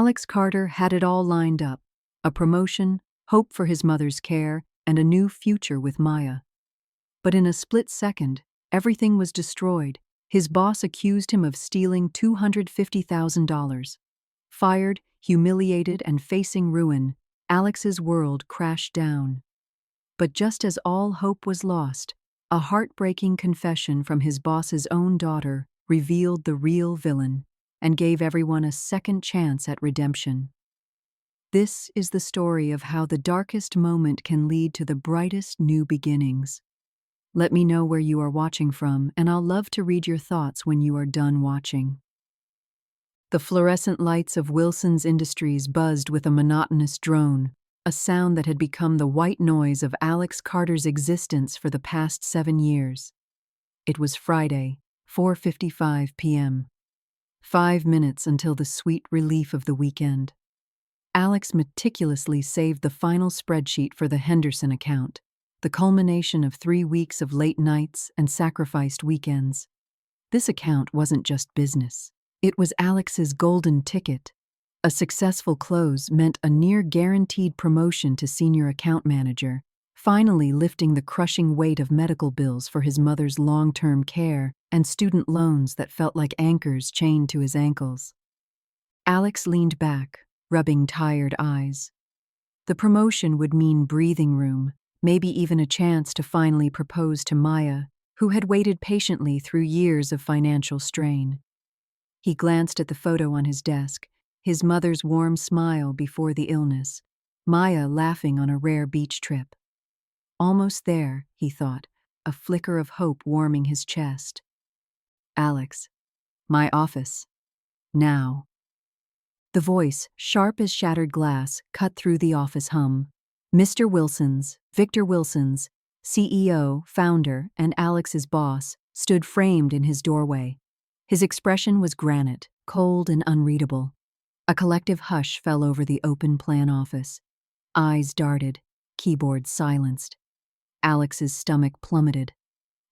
Alex Carter had it all lined up: a promotion, hope for his mother's care, and a new future with Maya. But in a split second, everything was destroyed. His boss accused him of stealing $250,000. Fired, humiliated, and facing ruin, Alex's world crashed down. But just as all hope was lost, a heartbreaking confession from his boss's own daughter revealed the real villain and gave everyone a second chance at redemption. This is the story of how the darkest moment can lead to the brightest new beginnings. Let me know where you are watching from, and I'll love to read your thoughts when you are done watching. The fluorescent lights of Wilson's Industries buzzed with a monotonous drone, a sound that had become the white noise of Alex Carter's existence for the past 7 years. It was Friday, 4:55 p.m. 5 minutes until the sweet relief of the weekend. Alex meticulously saved the final spreadsheet for the Henderson account, the culmination of 3 weeks of late nights and sacrificed weekends. This account wasn't just business. It was Alex's golden ticket. A successful close meant a near-guaranteed promotion to senior account manager, finally lifting the crushing weight of medical bills for his mother's long-term care and student loans that felt like anchors chained to his ankles. Alex leaned back, rubbing tired eyes. The promotion would mean breathing room, maybe even a chance to finally propose to Maya, who had waited patiently through years of financial strain. He glanced at the photo on his desk, his mother's warm smile before the illness, Maya laughing on a rare beach trip. Almost there, he thought, a flicker of hope warming his chest. Alex. My office. Now. The voice, sharp as shattered glass, cut through the office hum. Mr. Wilson's, Victor Wilson's, CEO, founder, and Alex's boss, stood framed in his doorway. His expression was granite, cold and unreadable. A collective hush fell over the open-plan office. Eyes darted, keyboard silenced. Alex's stomach plummeted.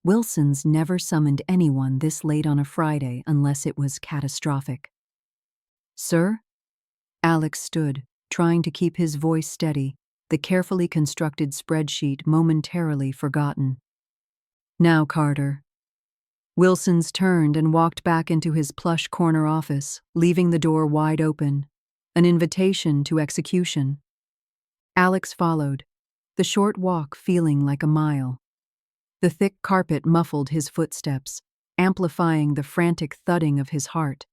Wilson's never summoned anyone this late on a Friday unless it was catastrophic. Sir? Alex stood, trying to keep his voice steady, the carefully constructed spreadsheet momentarily forgotten. Now, Carter. Wilson's turned and walked back into his plush corner office, leaving the door wide open, an invitation to execution. Alex followed, the short walk feeling like a mile. The thick carpet muffled his footsteps, amplifying the frantic thudding of his heart.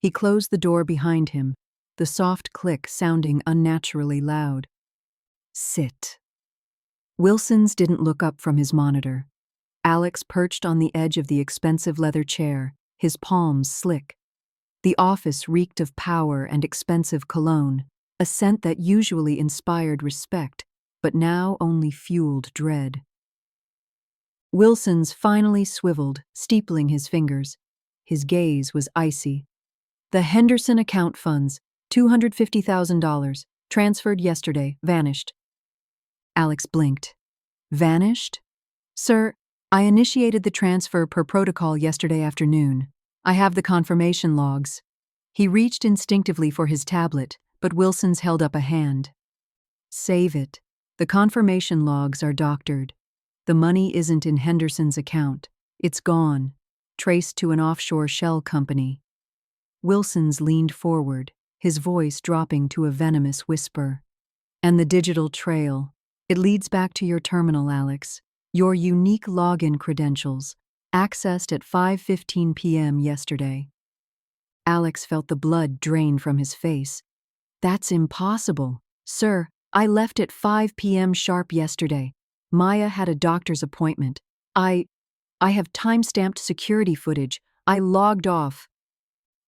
He closed the door behind him, the soft click sounding unnaturally loud. Sit. Wilson's didn't look up from his monitor. Alex perched on the edge of the expensive leather chair, his palms slick. The office reeked of power and expensive cologne, a scent that usually inspired respect, but now only fueled dread. Wilson's finally swiveled, steepling his fingers. His gaze was icy. The Henderson account funds, $250,000, transferred yesterday, vanished. Alex blinked. Vanished? Sir, I initiated the transfer per protocol yesterday afternoon. I have the confirmation logs. He reached instinctively for his tablet, but Wilson's held up a hand. Save it. The confirmation logs are doctored. The money isn't in Henderson's account. It's gone, traced to an offshore shell company. Wilson's leaned forward, his voice dropping to a venomous whisper. And the digital trail. It leads back to your terminal, Alex. Your unique login credentials, accessed at 5:15 p.m. yesterday. Alex felt the blood drain from his face. That's impossible. Sir, I left at 5 p.m. sharp yesterday. Maya had a doctor's appointment. I have time-stamped security footage. I logged off.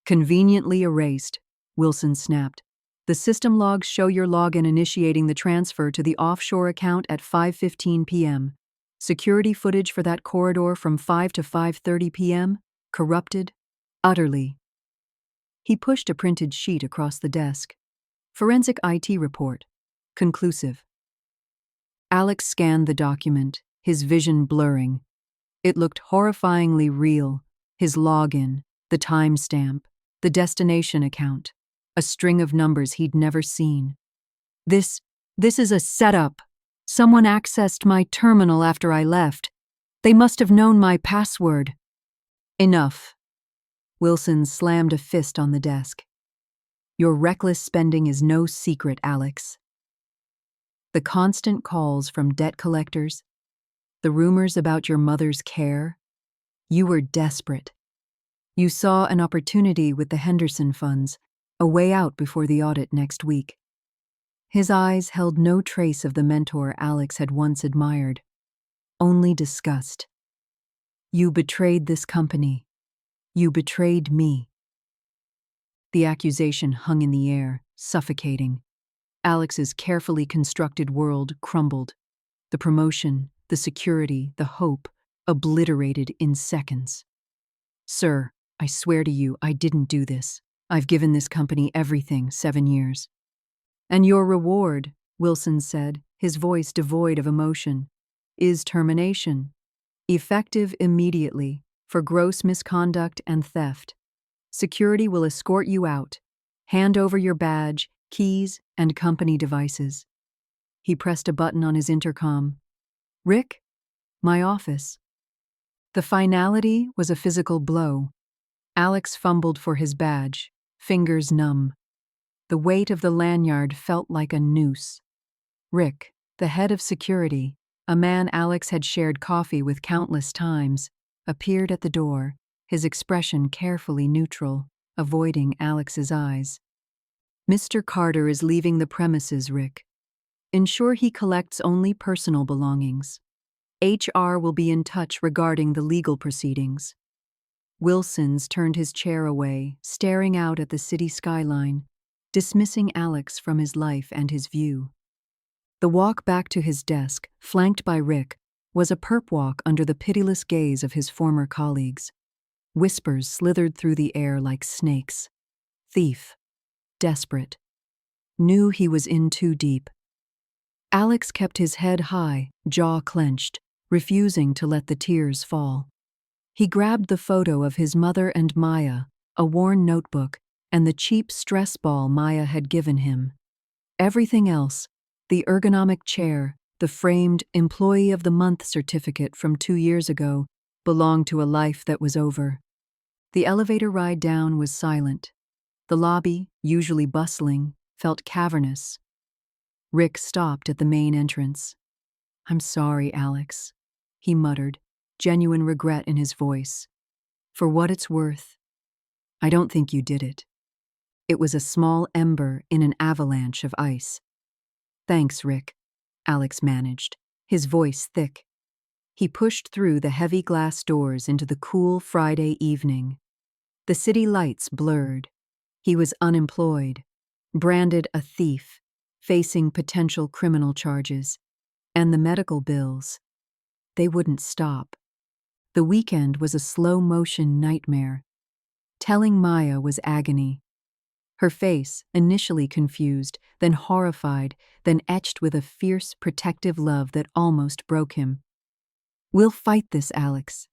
Conveniently erased, Wilson snapped. The system logs show your login initiating the transfer to the offshore account at 5:15 p.m. Security footage for that corridor from 5 to 5:30 p.m. Corrupted. Utterly. He pushed a printed sheet across the desk. Forensic IT report. Conclusive. Alex scanned the document, his vision blurring. It looked horrifyingly real. His login, the timestamp, the destination account. a string of numbers he'd never seen. This is a setup. Someone accessed my terminal after I left. They must have known my password. Enough. Wilson slammed a fist on the desk. Your reckless spending is no secret, Alex. The constant calls from debt collectors, the rumors about your mother's care. You were desperate. You saw an opportunity with the Henderson funds, a way out before the audit next week. His eyes held no trace of the mentor Alex had once admired, only disgust. You betrayed this company. You betrayed me. The accusation hung in the air, suffocating. Alex's carefully constructed world crumbled. The promotion, the security, the hope, obliterated in seconds. Sir, I swear to you, I didn't do this. I've given this company everything, 7 years. And your reward, Wilson said, his voice devoid of emotion, is termination. Effective immediately, for gross misconduct and theft. Security will escort you out. Hand over your badge, keys, and company devices. He pressed a button on his intercom. Rick? My office. The finality was a physical blow. Alex fumbled for his badge, fingers numb. The weight of the lanyard felt like a noose. Rick, the head of security, a man Alex had shared coffee with countless times, appeared at the door, his expression carefully neutral, avoiding Alex's eyes. Mr. Carter is leaving the premises, Rick. Ensure he collects only personal belongings. HR will be in touch regarding the legal proceedings. Wilson's turned his chair away, staring out at the city skyline, dismissing Alex from his life and his view. The walk back to his desk, flanked by Rick, was a perp walk under the pitiless gaze of his former colleagues. Whispers slithered through the air like snakes. Thief. Desperate. Knew he was in too deep. Alex kept his head high, jaw clenched, refusing to let the tears fall. He grabbed the photo of his mother and Maya, a worn notebook, and the cheap stress ball Maya had given him. Everything else, the ergonomic chair, the framed Employee of the Month certificate from 2 years ago, belonged to a life that was over. The elevator ride down was silent. The lobby, usually bustling, felt cavernous. Rick stopped at the main entrance. I'm sorry, Alex, he muttered, genuine regret in his voice. For what it's worth, I don't think you did it. It was a small ember in an avalanche of ice. Thanks, Rick, Alex managed, his voice thick. He pushed through the heavy glass doors into the cool Friday evening. The city lights blurred. He was unemployed, branded a thief, facing potential criminal charges. And the medical bills. They wouldn't stop. The weekend was a slow-motion nightmare. Telling Maya was agony. Her face, initially confused, then horrified, then etched with a fierce, protective love that almost broke him. We'll fight this, Alex.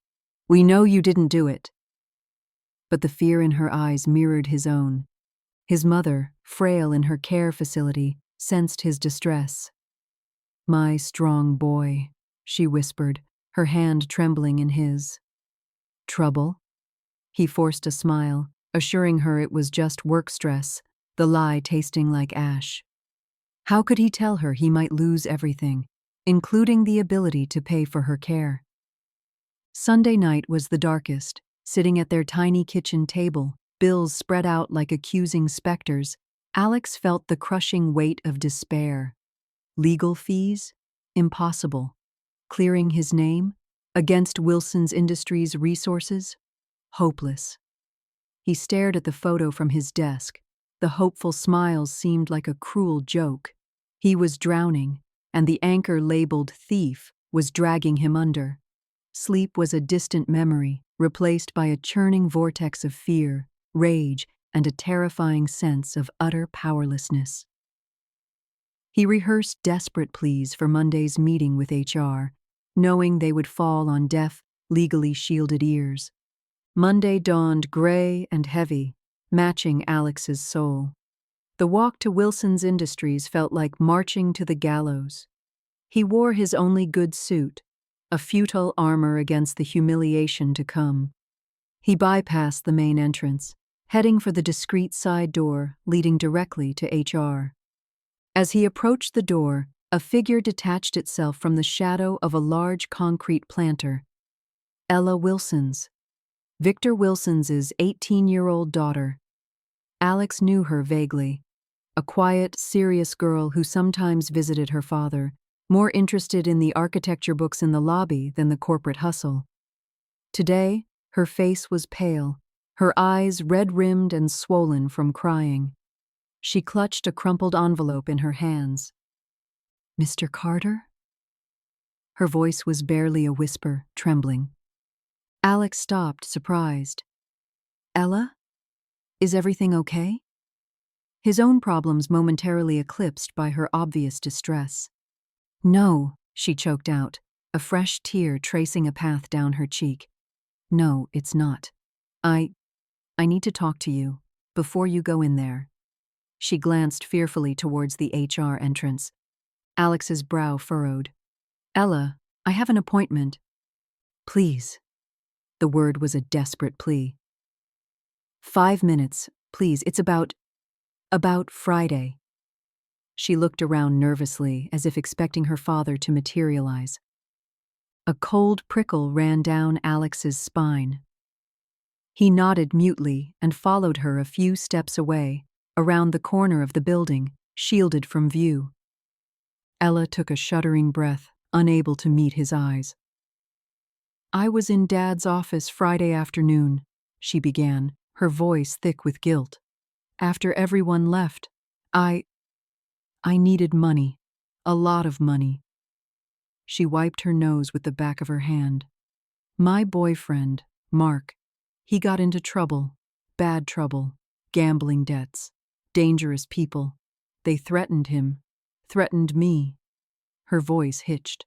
We know you didn't do it. But the fear in her eyes mirrored his own. His mother, frail in her care facility, sensed his distress. My strong boy, she whispered, her hand trembling in his. Trouble? He forced a smile, assuring her it was just work stress, the lie tasting like ash. How could he tell her he might lose everything, including the ability to pay for her care? Sunday night was the darkest. Sitting at their tiny kitchen table, bills spread out like accusing specters, Alex felt the crushing weight of despair. Legal fees? Impossible. Clearing his name? Against Wilson's Industries' resources? Hopeless. He stared at the photo from his desk. The hopeful smiles seemed like a cruel joke. He was drowning, and the anchor labeled thief was dragging him under. Sleep was a distant memory, replaced by a churning vortex of fear, rage, and a terrifying sense of utter powerlessness. He rehearsed desperate pleas for Monday's meeting with HR, knowing they would fall on deaf, legally shielded ears. Monday dawned gray and heavy, matching Alex's soul. The walk to Wilson's Industries felt like marching to the gallows. He wore his only good suit, a futile armor against the humiliation to come. He bypassed the main entrance, heading for the discreet side door leading directly to HR. As he approached the door, a figure detached itself from the shadow of a large concrete planter. Ella Wilson's. Victor Wilson's 18-year-old daughter. Alex knew her vaguely. A quiet, serious girl who sometimes visited her father, more interested in the architecture books in the lobby than the corporate hustle. Today, her face was pale, her eyes red-rimmed and swollen from crying. She clutched a crumpled envelope in her hands. "Mr. Carter?" Her voice was barely a whisper, trembling. Alex stopped, surprised. "Ella? Is everything okay?" His own problems momentarily eclipsed by her obvious distress. "No," she choked out, a fresh tear tracing a path down her cheek. "No, it's not. I need to talk to you, before you go in there." She glanced fearfully towards the HR entrance. Alex's brow furrowed. "Ella, I have an appointment." "Please." The word was a desperate plea. "5 minutes, please. It's about Friday." She looked around nervously, as if expecting her father to materialize. A cold prickle ran down Alex's spine. He nodded mutely and followed her a few steps away, around the corner of the building, shielded from view. Ella took a shuddering breath, unable to meet his eyes. "I was in Dad's office Friday afternoon," she began, her voice thick with guilt. "After everyone left, I needed money. A lot of money." She wiped her nose with the back of her hand. "My boyfriend, Mark, he got into trouble, bad trouble, gambling debts, dangerous people. They threatened him, threatened me." Her voice hitched.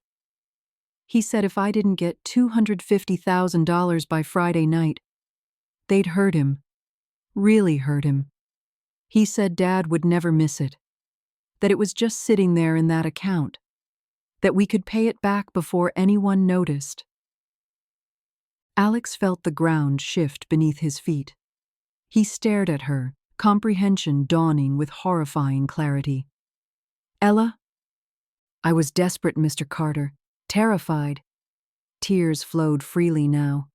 "He said if I didn't get $250,000 by Friday night, they'd hurt him, really hurt him. He said Dad would never miss it, that it was just sitting there in that account, that we could pay it back before anyone noticed." Alex felt the ground shift beneath his feet. He stared at her, comprehension dawning with horrifying clarity. "Ella?" "I was desperate, Mr. Carter, terrified." Tears flowed freely now.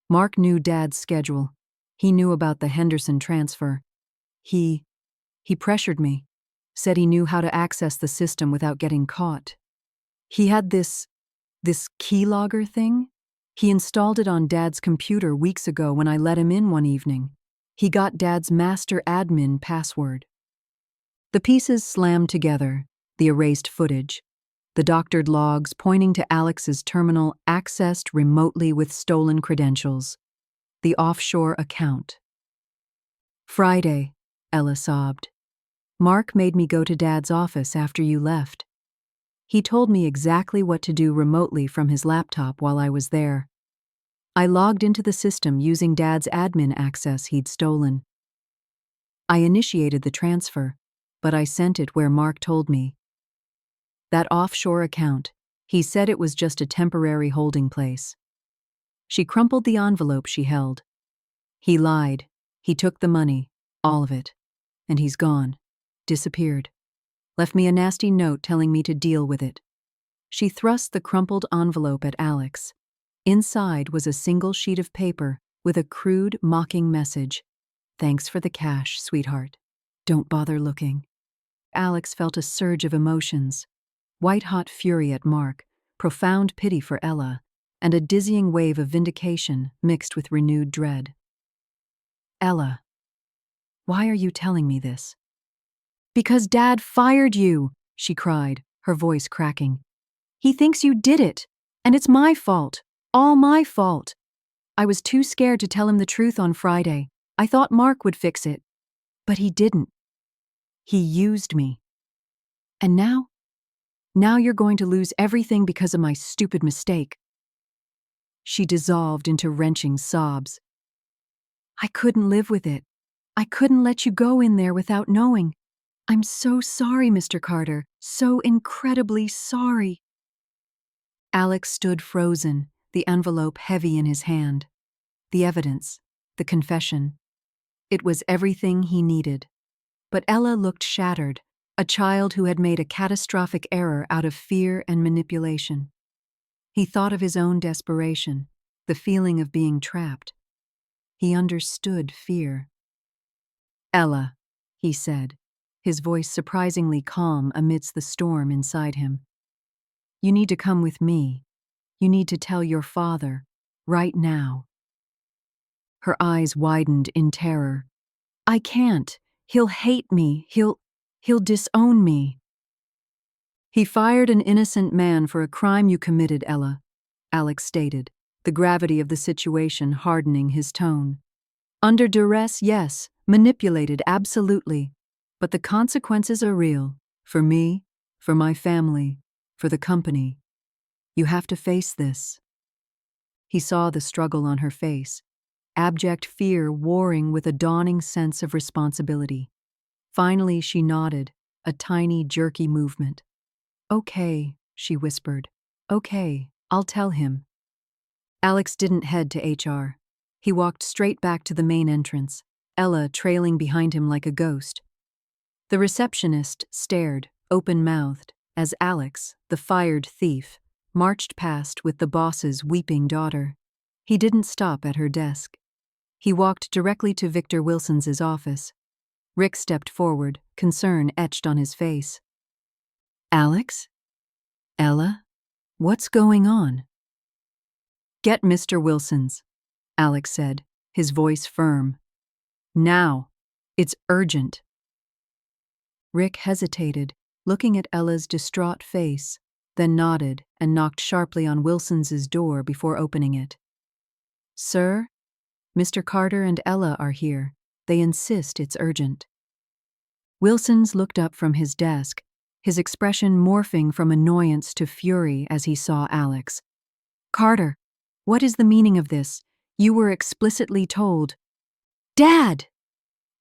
"Mark knew Dad's schedule. He knew about the Henderson transfer. He pressured me, said he knew how to access the system without getting caught. He had this keylogger thing. He installed it on Dad's computer weeks ago when I let him in one evening. He got Dad's master admin password." The pieces slammed together, the erased footage, the doctored logs pointing to Alex's terminal accessed remotely with stolen credentials, the offshore account. "Friday," Ella sobbed. "Mark made me go to Dad's office after you left. He told me exactly what to do remotely from his laptop while I was there. I logged into the system using Dad's admin access he'd stolen. I initiated the transfer, but I sent it where Mark told me. That offshore account, he said it was just a temporary holding place." She crumpled the envelope she held. "He lied. He took the money, all of it. And he's gone. Disappeared. Left me a nasty note telling me to deal with it." She thrust the crumpled envelope at Alex. Inside was a single sheet of paper with a crude, mocking message. "Thanks for the cash, sweetheart. Don't bother looking." Alex felt a surge of emotions. White-hot fury at Mark, profound pity for Ella, and a dizzying wave of vindication mixed with renewed dread. "Ella, why are you telling me this?" "Because Dad fired you," she cried, her voice cracking. "He thinks you did it, and it's my fault, all my fault. I was too scared to tell him the truth on Friday. I thought Mark would fix it. But he didn't. He used me. And now you're going to lose everything because of my stupid mistake." She dissolved into wrenching sobs. "I couldn't live with it. I couldn't let you go in there without knowing. I'm so sorry, Mr. Carter. So incredibly sorry. Alex stood frozen, the envelope heavy in his hand. The evidence, the confession. It was everything he needed. But Ella looked shattered, a child who had made a catastrophic error out of fear and manipulation. He thought of his own desperation, the feeling of being trapped. He understood fear. Ella, he said, his voice surprisingly calm amidst the storm inside him. You need to come with me. You need to tell your father, right now. Her eyes widened in terror. I can't. He'll hate me. He'll disown me. He fired an innocent man for a crime you committed, Ella, Alex stated, the gravity of the situation hardening his tone. Under duress, yes. Manipulated, absolutely. But the consequences are real. For me, for my family, for the company. You have to face this. He saw the struggle on her face, abject fear warring with a dawning sense of responsibility. Finally, she nodded, a tiny, jerky movement. Okay, she whispered. Okay, I'll tell him. Alex didn't head to HR. He walked straight back to the main entrance, Ella trailing behind him like a ghost. The receptionist stared, open-mouthed, as Alex, the fired thief, marched past with the boss's weeping daughter. He didn't stop at her desk. He walked directly to Victor Wilson's office. Rick stepped forward, concern etched on his face. Alex? Ella? What's going on? Get Mr. Wilson's, Alex said, his voice firm. Now. It's urgent. Rick hesitated, looking at Ella's distraught face, then nodded and knocked sharply on Wilson's door before opening it. Sir? Mr. Carter and Ella are here. They insist it's urgent. Wilson's looked up from his desk, his expression morphing from annoyance to fury as he saw Alex. Carter, what is the meaning of this? You were explicitly told. Dad!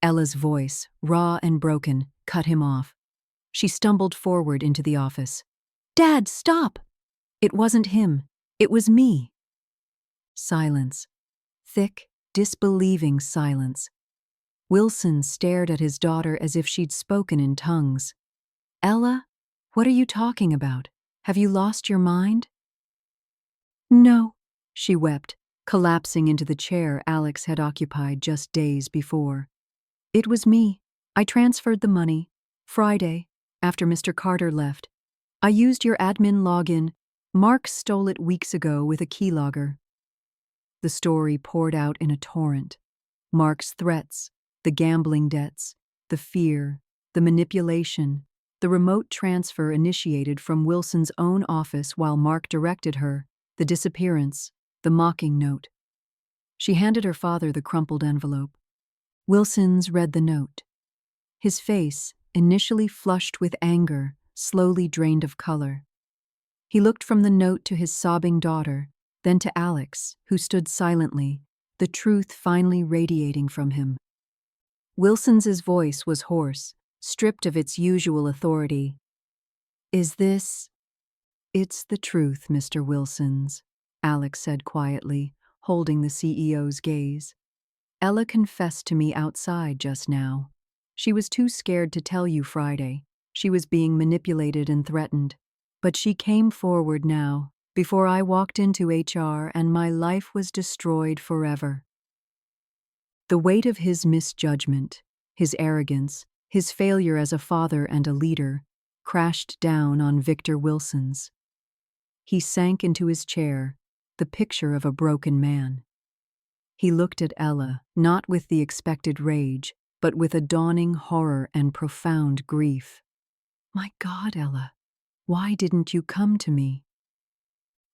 Ella's voice, raw and broken, cut him off. She stumbled forward into the office. Dad, stop! It wasn't him. It was me. Silence. Thick, disbelieving silence. Wilson stared at his daughter as if she'd spoken in tongues. Ella, what are you talking about? Have you lost your mind? No, she wept, collapsing into the chair Alex had occupied just days before. It was me. I transferred the money. Friday, after Mr. Carter left. I used your admin login. Mark stole it weeks ago with a keylogger. The story poured out in a torrent. Mark's threats, the gambling debts, the fear, the manipulation, the remote transfer initiated from Wilson's own office while Mark directed her, the disappearance, the mocking note. She handed her father the crumpled envelope. Wilson's read the note. His face, initially flushed with anger, slowly drained of color. He looked from the note to his sobbing daughter, then to Alex, who stood silently, the truth finally radiating from him. Wilson's voice was hoarse, stripped of its usual authority. Is this? It's the truth, Mr. Wilson's, Alex said quietly, holding the CEO's gaze. Ella confessed to me outside just now. She was too scared to tell you Friday. She was being manipulated and threatened. But she came forward now, before I walked into HR and my life was destroyed forever. The weight of his misjudgment, his arrogance, his failure as a father and a leader, crashed down on Victor Wilson's. He sank into his chair, the picture of a broken man. He looked at Ella, not with the expected rage, but with a dawning horror and profound grief. My God, Ella, why didn't you come to me?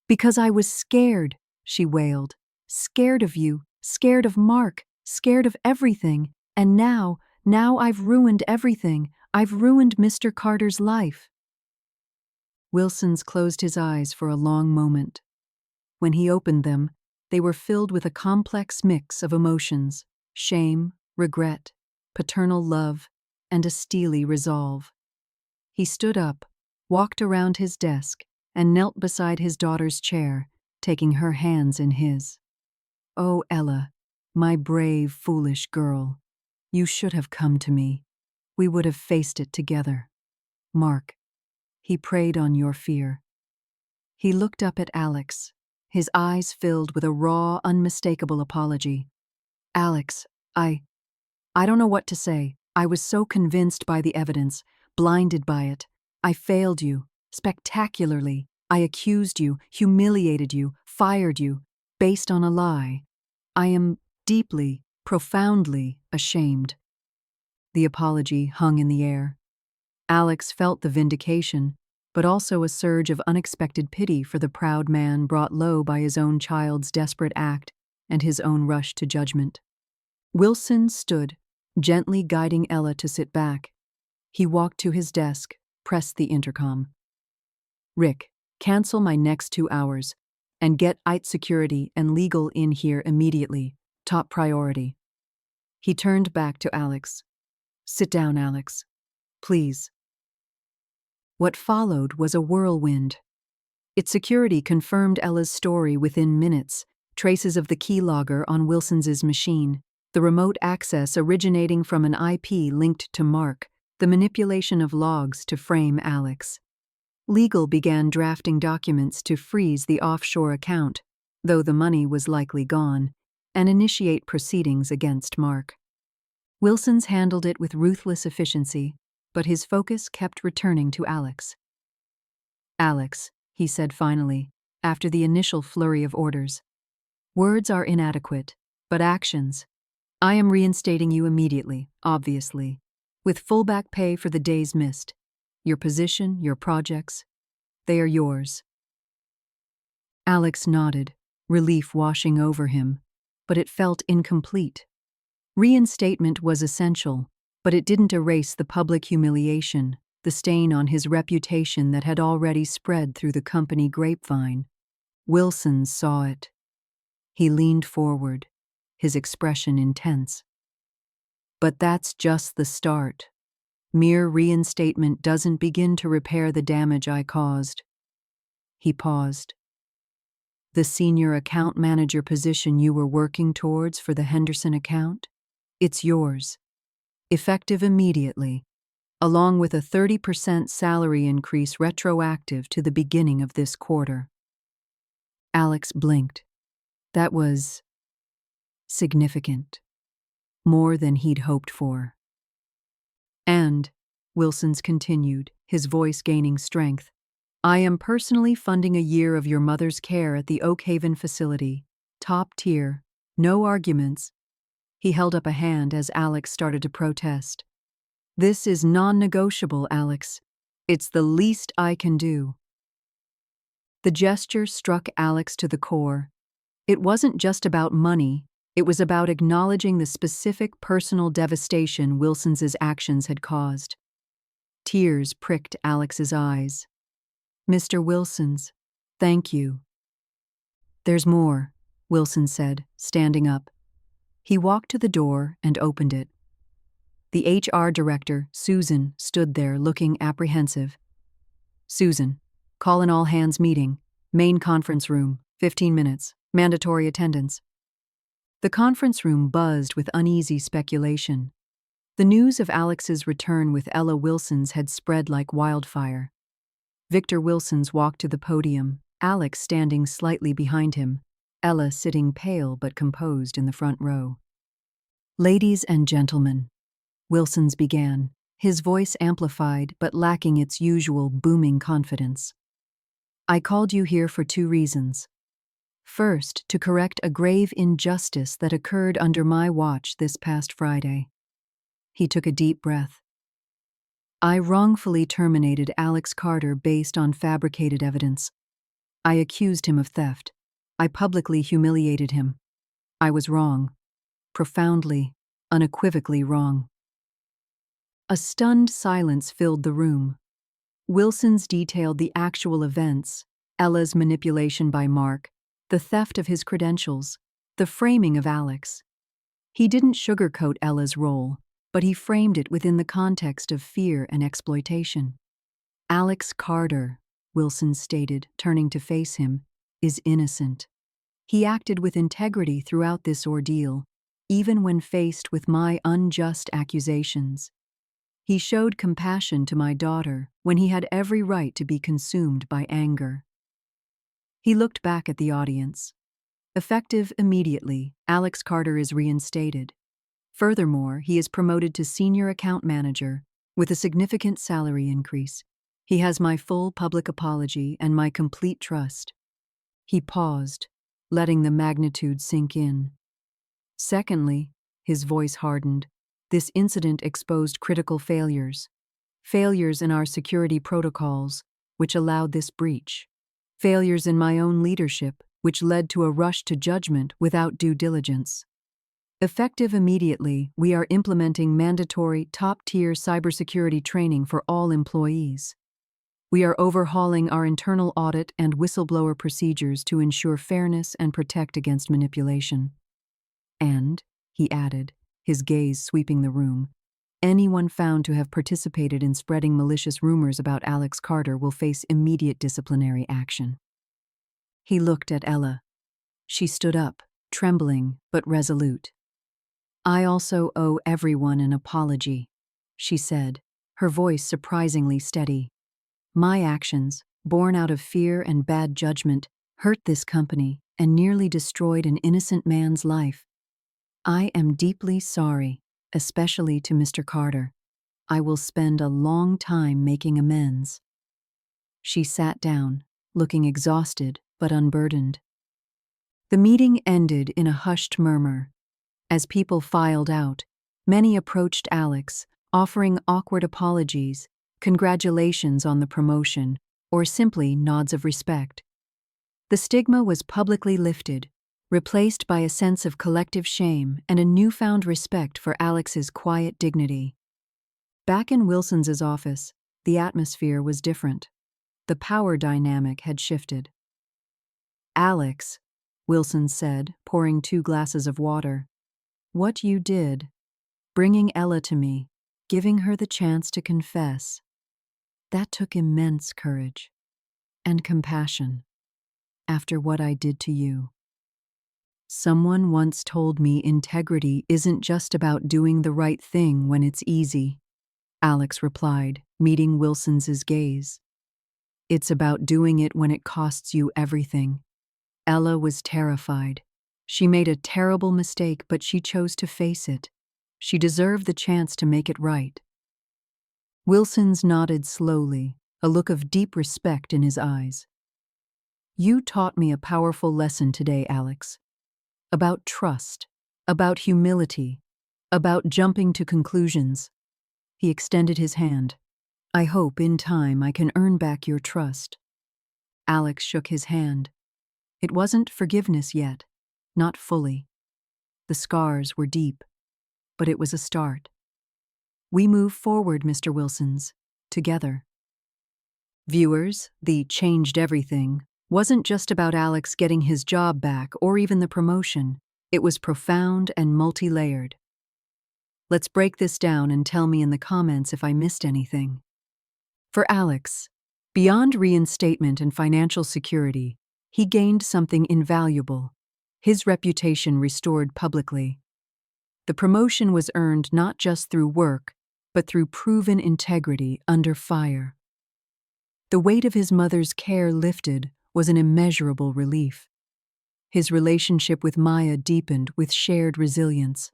Because I was scared, she wailed. Scared of you, scared of Mark, scared of everything, and now I've ruined everything. I've ruined Mr. Carter's life. Wilson's closed his eyes for a long moment. When he opened them, they were filled with a complex mix of emotions, shame, regret, paternal love, and a steely resolve. He stood up, walked around his desk, and knelt beside his daughter's chair, taking her hands in his. "Oh, Ella, my brave, foolish girl, you should have come to me. We would have faced it together. Mark, he preyed on your fear." He looked up at Alex, his eyes filled with a raw, unmistakable apology. "Alex, I don't know what to say. I was so convinced by the evidence, blinded by it. I failed you, spectacularly. I accused you, humiliated you, fired you, based on a lie. I am deeply, profoundly ashamed." The apology hung in the air. Alex felt the vindication, but also a surge of unexpected pity for the proud man brought low by his own child's desperate act and his own rush to judgment. Wilson stood, gently guiding Ella to sit back. He walked to his desk, pressed the intercom. "Rick, cancel my next 2 hours, and get IT security and legal in here immediately. Top priority." He turned back to Alex. "Sit down, Alex. Please." What followed was a whirlwind. Its security confirmed Ella's story within minutes, traces of the keylogger on Wilson's machine, the remote access originating from an IP linked to Mark, the manipulation of logs to frame Alex. Legal began drafting documents to freeze the offshore account, though the money was likely gone, and initiate proceedings against Mark. Wilson's handled it with ruthless efficiency, but his focus kept returning to Alex. "Alex," he said finally, after the initial flurry of orders. "Words are inadequate, but actions. I am reinstating you immediately, obviously, with full back pay for the days missed. Your position, your projects, they are yours." Alex nodded, relief washing over him, but it felt incomplete. Reinstatement was essential, but it didn't erase the public humiliation, the stain on his reputation that had already spread through the company grapevine. Wilson saw it. He leaned forward, his expression intense. "But that's just the start. Mere reinstatement doesn't begin to repair the damage I caused." He paused. "The senior account manager position you were working towards for the Henderson account? It's yours. Effective immediately, along with a 30% salary increase retroactive to the beginning of this quarter." Alex blinked. That was significant. More than he'd hoped for. "And," Wilson's continued, his voice gaining strength, "I am personally funding a year of your mother's care at the Oak Haven facility. Top tier. No arguments." He held up a hand as Alex started to protest. "This is non-negotiable, Alex. It's the least I can do." The gesture struck Alex to the core. It wasn't just about money, it was about acknowledging the specific personal devastation Wilson's actions had caused. Tears pricked Alex's eyes. "Mr. Wilson's, thank you." "There's more," Wilson said, standing up. He walked to the door and opened it. The HR director, Susan, stood there looking apprehensive. "Susan, call an all-hands meeting. Main conference room, 15 minutes. Mandatory attendance." The conference room buzzed with uneasy speculation. The news of Alex's return with Ella Wilson's had spread like wildfire. Victor Wilson's walked to the podium, Alex standing slightly behind him, Ella sitting pale but composed in the front row. "Ladies and gentlemen," Wilson's began, his voice amplified but lacking its usual booming confidence. "I called you here for 2 reasons. First, to correct a grave injustice that occurred under my watch this past Friday." He took a deep breath. "I wrongfully terminated Alex Carter based on fabricated evidence. I accused him of theft. I publicly humiliated him. I was wrong. Profoundly, unequivocally wrong." A stunned silence filled the room. Wilson's detailed the actual events, Ella's manipulation by Mark, the theft of his credentials, the framing of Alex. He didn't sugarcoat Ella's role, but he framed it within the context of fear and exploitation. Alex Carter, Wilson stated, turning to face him, is innocent. He acted with integrity throughout this ordeal, even when faced with my unjust accusations. He showed compassion to my daughter when he had every right to be consumed by anger. He looked back at the audience. Effective immediately, Alex Carter is reinstated. Furthermore, he is promoted to senior account manager with a significant salary increase. He has my full public apology and my complete trust. He paused, letting the magnitude sink in. Secondly, his voice hardened. This incident exposed critical failures in our security protocols, which allowed this breach. Failures in my own leadership, which led to a rush to judgment without due diligence. Effective immediately, we are implementing mandatory top-tier cybersecurity training for all employees. We are overhauling our internal audit and whistleblower procedures to ensure fairness and protect against manipulation. And, he added, his gaze sweeping the room, anyone found to have participated in spreading malicious rumors about Alex Carter will face immediate disciplinary action. He looked at Ella. She stood up, trembling but resolute. I also owe everyone an apology, she said, her voice surprisingly steady. My actions, born out of fear and bad judgment, hurt this company and nearly destroyed an innocent man's life. I am deeply sorry, especially to Mr. Carter. I will spend a long time making amends. She sat down, looking exhausted but unburdened. The meeting ended in a hushed murmur. As people filed out, many approached Alex, offering awkward apologies, congratulations on the promotion, or simply nods of respect. The stigma was publicly lifted, replaced by a sense of collective shame and a newfound respect for Alex's quiet dignity. Back in Wilson's office, the atmosphere was different. The power dynamic had shifted. Alex, Wilson said, pouring 2 glasses of water. What you did, bringing Ella to me, giving her the chance to confess, that took immense courage and compassion after what I did to you. Someone once told me integrity isn't just about doing the right thing when it's easy, Alex replied, meeting Wilson's gaze. It's about doing it when it costs you everything. Ella was terrified. She made a terrible mistake, but she chose to face it. She deserved the chance to make it right. Wilson's nodded slowly, a look of deep respect in his eyes. You taught me a powerful lesson today, Alex. About trust, about humility, about jumping to conclusions. He extended his hand. I hope in time I can earn back your trust. Alex shook his hand. It wasn't forgiveness yet, not fully. The scars were deep, but it was a start. We move forward, Mr. Wilsons, together. Viewers, the Changed Everything wasn't just about Alex getting his job back or even the promotion. It was profound and multi-layered. Let's break this down and tell me in the comments if I missed anything. For Alex, beyond reinstatement and financial security, he gained something invaluable. His reputation restored publicly. The promotion was earned not just through work, but through proven integrity under fire. The weight of his mother's care lifted was an immeasurable relief. His relationship with Maya deepened with shared resilience.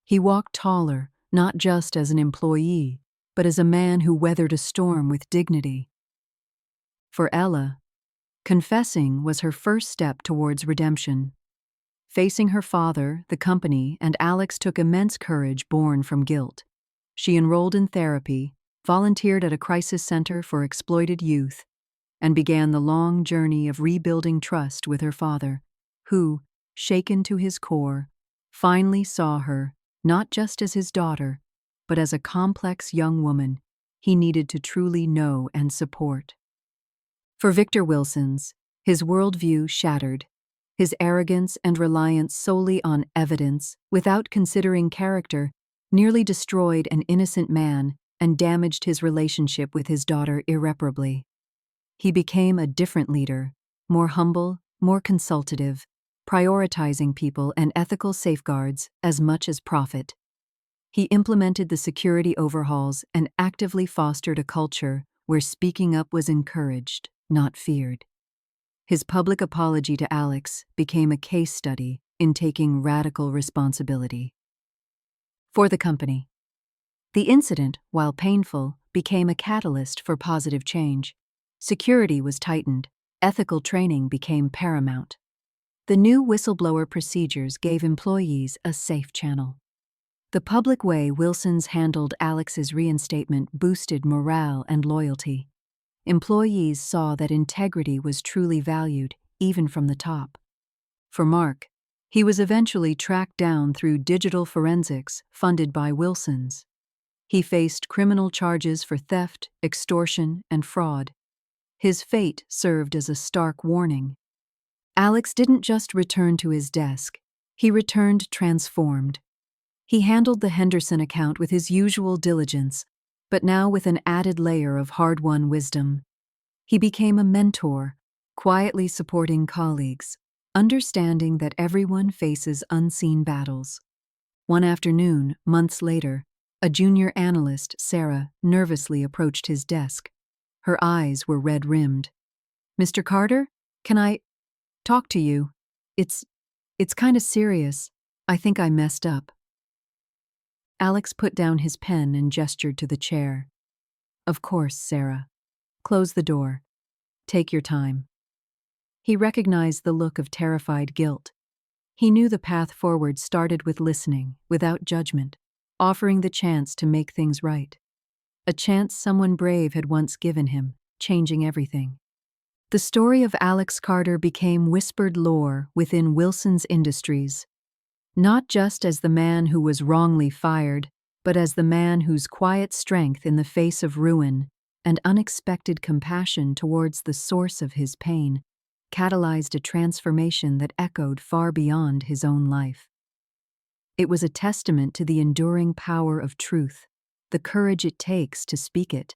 He walked taller, not just as an employee, but as a man who weathered a storm with dignity. For Ella, confessing was her first step towards redemption. Facing her father, the company, and Alex took immense courage born from guilt. She enrolled in therapy, volunteered at a crisis center for exploited youth, and began the long journey of rebuilding trust with her father, who, shaken to his core, finally saw her not just as his daughter, but as a complex young woman he needed to truly know and support. For Victor Wilsons, his worldview shattered, his arrogance and reliance solely on evidence without considering character nearly destroyed an innocent man and damaged his relationship with his daughter irreparably. He became a different leader, more humble, more consultative, prioritizing people and ethical safeguards as much as profit. He implemented the security overhauls and actively fostered a culture where speaking up was encouraged, not feared. His public apology to Alex became a case study in taking radical responsibility for the company. The incident, while painful, became a catalyst for positive change. Security was tightened, ethical training became paramount. The new whistleblower procedures gave employees a safe channel. The public way Wilsons handled Alex's reinstatement boosted morale and loyalty. Employees saw that integrity was truly valued, even from the top. For Mark, he was eventually tracked down through digital forensics funded by Wilsons. He faced criminal charges for theft, extortion, and fraud. His fate served as a stark warning. Alex didn't just return to his desk, he returned transformed. He handled the Henderson account with his usual diligence, but now with an added layer of hard-won wisdom. He became a mentor, quietly supporting colleagues, understanding that everyone faces unseen battles. One afternoon, months later, a junior analyst, Sarah, nervously approached his desk. Her eyes were red-rimmed. "Mr. Carter, can I talk to you? It's kind of serious. I think I messed up." Alex put down his pen and gestured to the chair. "Of course, Sarah. Close the door. Take your time." He recognized the look of terrified guilt. He knew the path forward started with listening, without judgment, offering the chance to make things right. A chance someone brave had once given him, changing everything. The story of Alex Carter became whispered lore within Wilsons Industries, not just as the man who was wrongly fired, but as the man whose quiet strength in the face of ruin and unexpected compassion towards the source of his pain catalyzed a transformation that echoed far beyond his own life. It was a testament to the enduring power of truth, the courage it takes to speak it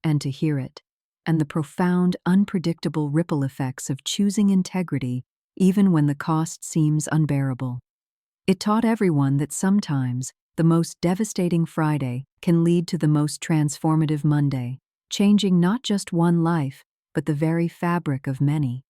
and to hear it, and the profound, unpredictable ripple effects of choosing integrity even when the cost seems unbearable. It taught everyone that sometimes the most devastating Friday can lead to the most transformative Monday, changing not just one life, but the very fabric of many.